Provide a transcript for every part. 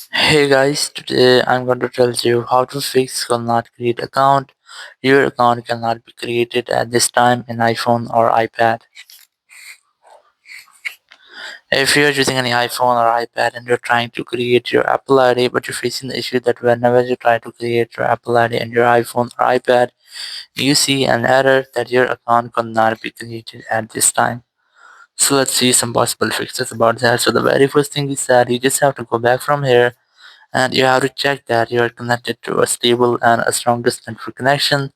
Hey guys, today I'm going to tell you how to fix cannot create account. Your account cannot be created at this time in iPhone or iPad. If you're using any iPhone or iPad and you're trying to create your Apple ID, but you're facing the issue that whenever you try to create your Apple ID in your iPhone or iPad, you see an error that your account cannot be created at this time. So let's see some possible fixes about that. So the very first thing is that you just have to go back from here and you have to check that you are connected to a stable and a strongest network connection.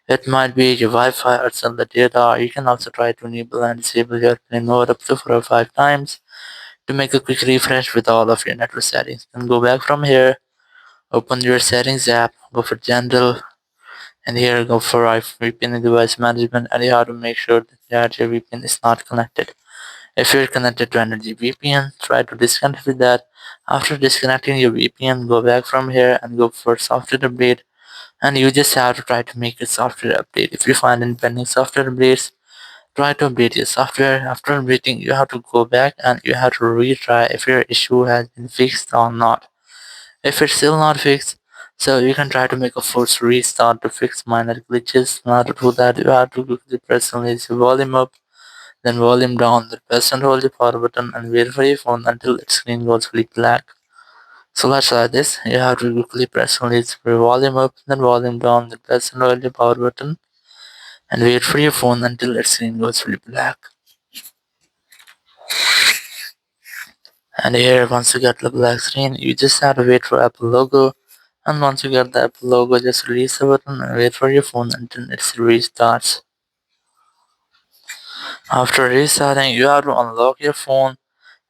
It might be your Wi-Fi or cellular data. You can also try to enable and disable your plane mode up to 4 or 5 times to make a quick refresh with all of your network settings. Then go back from here, open your settings app, go for general, and here go for VPN and device management, and you have to make sure that your VPN is not connected. If you're connected to Energy VPN, try to disconnect with that. After disconnecting your VPN, go back from here and go for software update. And you just have to try to make a software update. If you find any pending software updates, try to update your software. After updating, you have to go back and you have to retry if your issue has been fixed or not. If it's still not fixed, so you can try to make a forced restart to fix minor glitches. Now to do that, you have to quickly press and raise your volume up, then volume down, then press and hold the power button and wait for your phone until its screen goes fully black. So let's try this. You have to quickly press and release your volume up, then volume down, then press and hold the power button and wait for your phone until its screen goes fully black. And here once you get the black screen, you just have to wait for Apple logo. And once you get the Apple logo, just release the button and wait for your phone until it restarts. After restarting, you have to unlock your phone,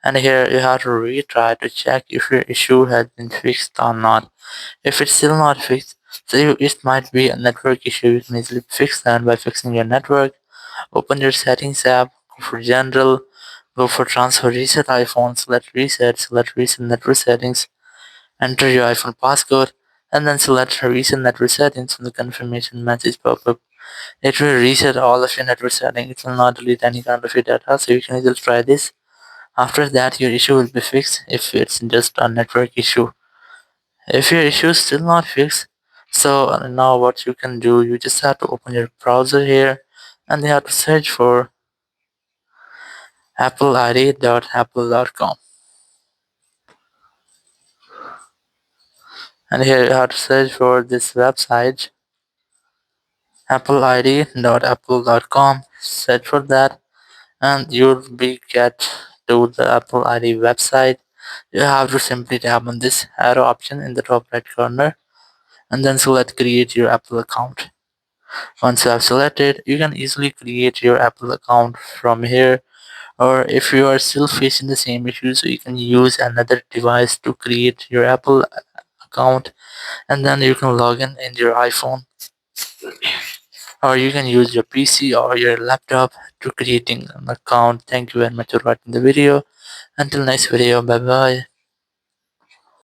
and here you have to retry to check if your issue has been fixed or not. If it's still not fixed, so it might be a network issue. You can easily fix that by fixing your network. Open your settings app, go for general, go for transfer reset iPhone, select reset network settings, enter your iPhone passcode, and then select reset network settings when the confirmation message pop up. It will reset all of your network settings. It will not delete any kind of your data, so you can easily try this. After that, your issue will be fixed if it's just a network issue. If your issue is still not fixed, so now what you can do, you just have to open your browser here and you have to search for appleid.apple.com. And here you have to search for this website, appleid.apple.com. Search for that and you'll be get to the Apple ID website. You have to simply tap on this arrow option in the top right corner and then select create your Apple account. Once you have selected, you can easily create your Apple account from here, or if you are still facing the same issues, you can use another device to create your Apple account and then you can log in your iPhone, or you can use your PC or your laptop to creating an account. Thank you very much for watching the video. Until next video, bye bye.